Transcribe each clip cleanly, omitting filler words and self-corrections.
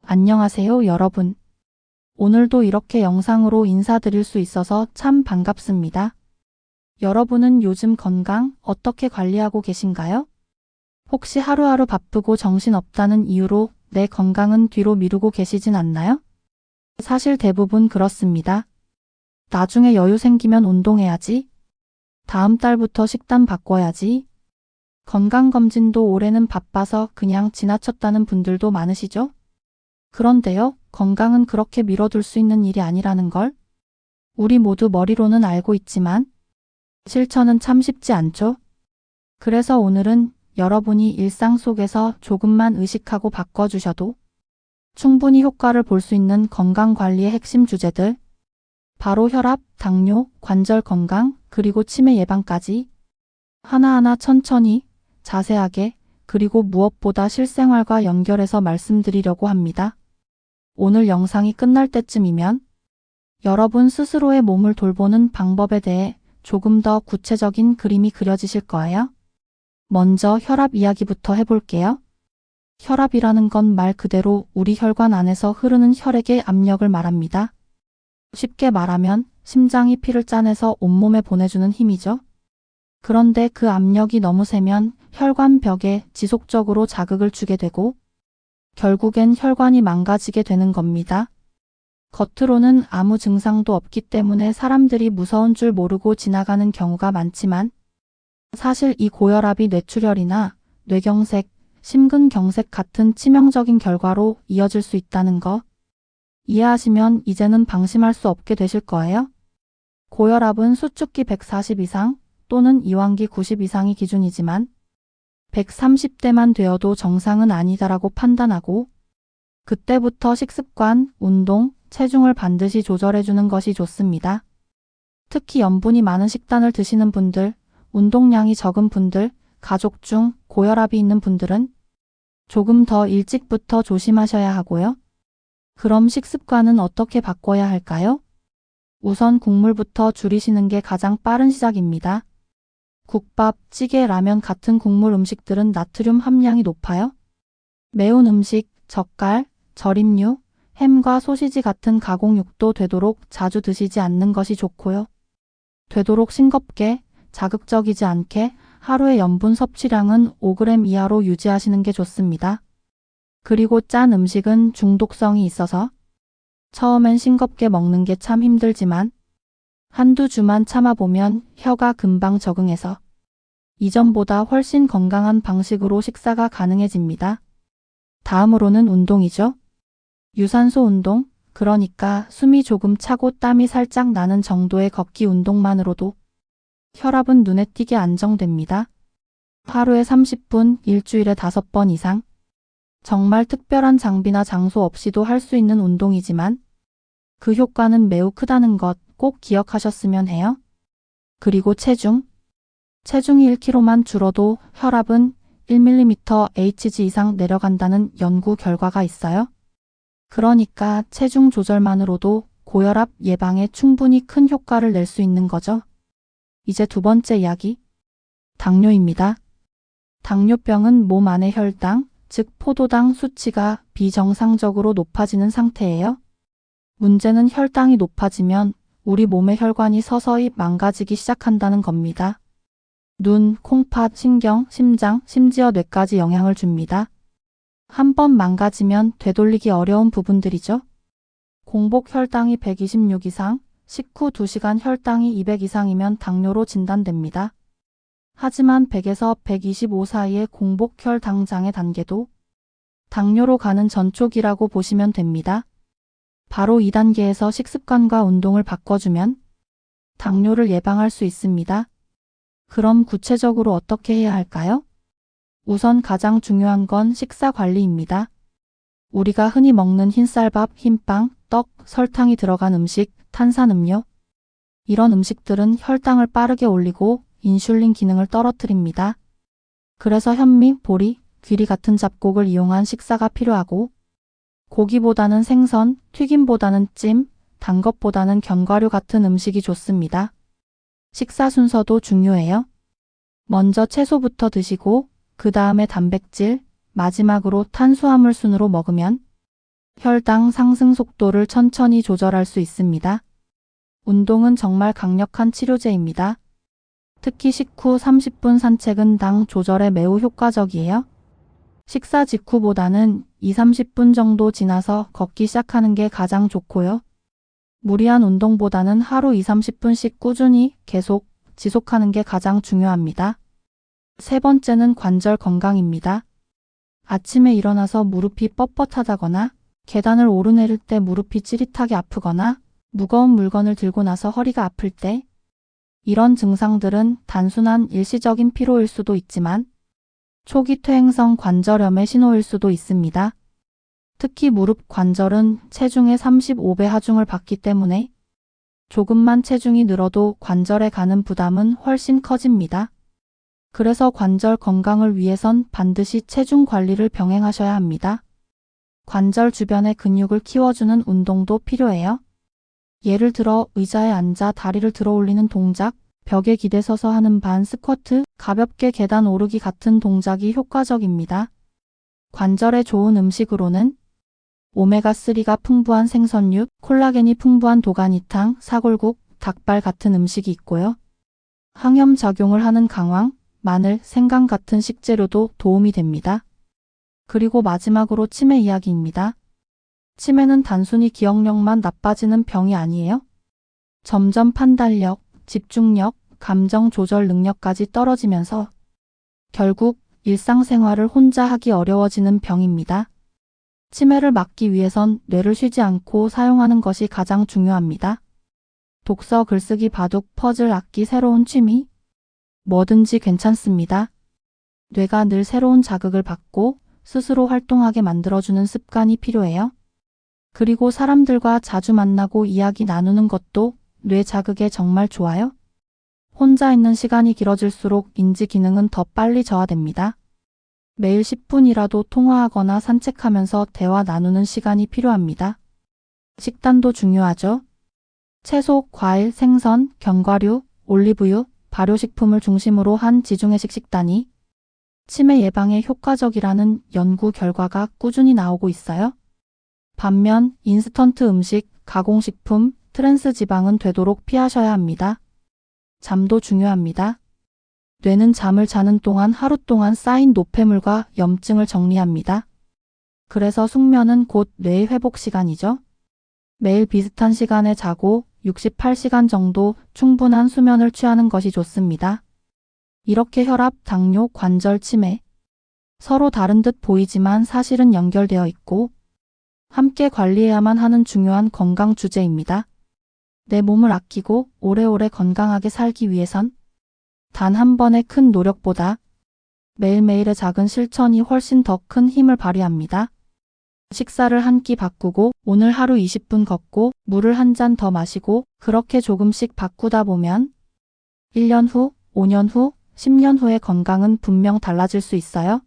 안녕하세요, 여러분. 오늘도 이렇게 영상으로 인사드릴 수 있어서 참 반갑습니다. 여러분은 요즘 건강 어떻게 관리하고 계신가요? 혹시 하루하루 바쁘고 정신없다는 이유로 내 건강은 뒤로 미루고 계시진 않나요? 사실 대부분 그렇습니다. 나중에 여유 생기면 운동해야지. 다음 달부터 식단 바꿔야지. 건강검진도 올해는 바빠서 그냥 지나쳤다는 분들도 많으시죠? 그런데요, 건강은 그렇게 미뤄둘 수 있는 일이 아니라는 걸 우리 모두 머리로는 알고 있지만 실천은 참 쉽지 않죠? 그래서 오늘은 여러분이 일상 속에서 조금만 의식하고 바꿔주셔도 충분히 효과를 볼 수 있는 건강관리의 핵심 주제들, 바로 혈압, 당뇨, 관절 건강, 그리고 치매 예방까지 하나하나 천천히, 자세하게, 그리고 무엇보다 실생활과 연결해서 말씀드리려고 합니다. 오늘 영상이 끝날 때쯤이면 여러분 스스로의 몸을 돌보는 방법에 대해 조금 더 구체적인 그림이 그려지실 거예요. 먼저 혈압 이야기부터 해볼게요. 혈압이라는 건 말 그대로 우리 혈관 안에서 흐르는 혈액의 압력을 말합니다. 쉽게 말하면 심장이 피를 짜내서 온몸에 보내주는 힘이죠. 그런데 그 압력이 너무 세면 혈관 벽에 지속적으로 자극을 주게 되고 결국엔 혈관이 망가지게 되는 겁니다. 겉으로는 아무 증상도 없기 때문에 사람들이 무서운 줄 모르고 지나가는 경우가 많지만 사실 이 고혈압이 뇌출혈이나 뇌경색, 심근경색 같은 치명적인 결과로 이어질 수 있다는 거 이해하시면 이제는 방심할 수 없게 되실 거예요. 고혈압은 수축기 140 이상 또는 이완기 90 이상이 기준이지만 130대만 되어도 정상은 아니다라고 판단하고 그때부터 식습관, 운동, 체중을 반드시 조절해주는 것이 좋습니다. 특히 염분이 많은 식단을 드시는 분들, 운동량이 적은 분들, 가족 중 고혈압이 있는 분들은 조금 더 일찍부터 조심하셔야 하고요. 그럼 식습관은 어떻게 바꿔야 할까요? 우선 국물부터 줄이시는 게 가장 빠른 시작입니다. 국밥, 찌개, 라면 같은 국물 음식들은 나트륨 함량이 높아요. 매운 음식, 젓갈, 절임류, 햄과 소시지 같은 가공육도 되도록 자주 드시지 않는 것이 좋고요. 되도록 싱겁게, 자극적이지 않게 하루의 염분 섭취량은 5g 이하로 유지하시는 게 좋습니다. 그리고 짠 음식은 중독성이 있어서 처음엔 싱겁게 먹는 게 참 힘들지만 한두 주만 참아보면 혀가 금방 적응해서 이전보다 훨씬 건강한 방식으로 식사가 가능해집니다. 다음으로는 운동이죠. 유산소 운동, 그러니까 숨이 조금 차고 땀이 살짝 나는 정도의 걷기 운동만으로도 혈압은 눈에 띄게 안정됩니다. 하루에 30분, 일주일에 5번 이상. 정말 특별한 장비나 장소 없이도 할 수 있는 운동이지만 그 효과는 매우 크다는 것 꼭 기억하셨으면 해요. 그리고 체중이 1kg만 줄어도 혈압은 1mmHg 이상 내려간다는 연구 결과가 있어요. 그러니까 체중 조절만으로도 고혈압 예방에 충분히 큰 효과를 낼 수 있는 거죠. 이제 두 번째 이야기, 당뇨입니다. 당뇨병은 몸 안의 혈당, 즉 포도당 수치가 비정상적으로 높아지는 상태예요. 문제는 혈당이 높아지면 우리 몸의 혈관이 서서히 망가지기 시작한다는 겁니다. 눈, 콩팥, 신경, 심장, 심지어 뇌까지 영향을 줍니다. 한 번 망가지면 되돌리기 어려운 부분들이죠. 공복 혈당이 126 이상, 식후 2시간 혈당이 200 이상이면 당뇨로 진단됩니다. 하지만 100에서 125 사이의 공복 혈당장애 단계도 당뇨로 가는 전초기라고 보시면 됩니다. 바로 2단계에서 식습관과 운동을 바꿔주면 당뇨를 예방할 수 있습니다. 그럼 구체적으로 어떻게 해야 할까요? 우선 가장 중요한 건 식사 관리입니다. 우리가 흔히 먹는 흰쌀밥, 흰빵, 떡, 설탕이 들어간 음식, 탄산음료 이런 음식들은 혈당을 빠르게 올리고 인슐린 기능을 떨어뜨립니다. 그래서 현미, 보리, 귀리 같은 잡곡을 이용한 식사가 필요하고 고기보다는 생선, 튀김보다는 찜, 단 것보다는 견과류 같은 음식이 좋습니다. 식사 순서도 중요해요. 먼저 채소부터 드시고 그 다음에 단백질, 마지막으로 탄수화물 순으로 먹으면 혈당 상승 속도를 천천히 조절할 수 있습니다. 운동은 정말 강력한 치료제입니다. 특히 식후 30분 산책은 당 조절에 매우 효과적이에요. 식사 직후보다는 2, 30분 정도 지나서 걷기 시작하는 게 가장 좋고요. 무리한 운동보다는 하루 2, 30분씩 꾸준히 계속 지속하는 게 가장 중요합니다. 세 번째는 관절 건강입니다. 아침에 일어나서 무릎이 뻣뻣하다거나 계단을 오르내릴 때 무릎이 찌릿하게 아프거나 무거운 물건을 들고 나서 허리가 아플 때 이런 증상들은 단순한 일시적인 피로일 수도 있지만 초기 퇴행성 관절염의 신호일 수도 있습니다. 특히 무릎 관절은 체중의 35배 하중을 받기 때문에 조금만 체중이 늘어도 관절에 가는 부담은 훨씬 커집니다. 그래서 관절 건강을 위해선 반드시 체중 관리를 병행하셔야 합니다. 관절 주변의 근육을 키워주는 운동도 필요해요. 예를 들어 의자에 앉아 다리를 들어 올리는 동작, 벽에 기대 서서 하는 반 스쿼트, 가볍게 계단 오르기 같은 동작이 효과적입니다. 관절에 좋은 음식으로는 오메가3가 풍부한 생선육, 콜라겐이 풍부한 도가니탕, 사골국, 닭발 같은 음식이 있고요. 항염작용을 하는 강황, 마늘, 생강 같은 식재료도 도움이 됩니다. 그리고 마지막으로 치매 이야기입니다. 치매는 단순히 기억력만 나빠지는 병이 아니에요. 점점 판단력, 집중력, 감정 조절 능력까지 떨어지면서 결국 일상생활을 혼자 하기 어려워지는 병입니다. 치매를 막기 위해선 뇌를 쉬지 않고 사용하는 것이 가장 중요합니다. 독서, 글쓰기, 바둑, 퍼즐, 악기, 새로운 취미, 뭐든지 괜찮습니다. 뇌가 늘 새로운 자극을 받고 스스로 활동하게 만들어주는 습관이 필요해요. 그리고 사람들과 자주 만나고 이야기 나누는 것도 뇌 자극에 정말 좋아요. 혼자 있는 시간이 길어질수록 인지 기능은 더 빨리 저하됩니다. 매일 10분이라도 통화하거나 산책하면서 대화 나누는 시간이 필요합니다. 식단도 중요하죠. 채소, 과일, 생선, 견과류, 올리브유, 발효식품을 중심으로 한 지중해식 식단이 치매 예방에 효과적이라는 연구 결과가 꾸준히 나오고 있어요. 반면 인스턴트 음식, 가공식품, 트랜스 지방은 되도록 피하셔야 합니다. 잠도 중요합니다. 뇌는 잠을 자는 동안 하루 동안 쌓인 노폐물과 염증을 정리합니다. 그래서 숙면은 곧 뇌의 회복 시간이죠. 매일 비슷한 시간에 자고 68시간 정도 충분한 수면을 취하는 것이 좋습니다. 이렇게 혈압, 당뇨, 관절 치매 서로 다른 듯 보이지만 사실은 연결되어 있고 함께 관리해야만 하는 중요한 건강 주제입니다. 내 몸을 아끼고 오래오래 건강하게 살기 위해선 단 한 번의 큰 노력보다 매일매일의 작은 실천이 훨씬 더 큰 힘을 발휘합니다. 식사를 한 끼 바꾸고 오늘 하루 20분 걷고 물을 한 잔 더 마시고 그렇게 조금씩 바꾸다 보면 1년 후, 5년 후, 10년 후의 건강은 분명 달라질 수 있어요.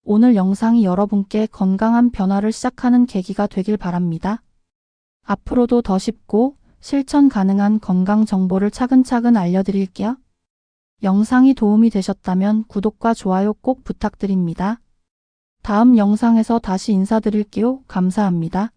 오늘 영상이 여러분께 건강한 변화를 시작하는 계기가 되길 바랍니다. 앞으로도 더 쉽고 실천 가능한 건강 정보를 차근차근 알려드릴게요. 영상이 도움이 되셨다면 구독과 좋아요 꼭 부탁드립니다. 다음 영상에서 다시 인사드릴게요. 감사합니다.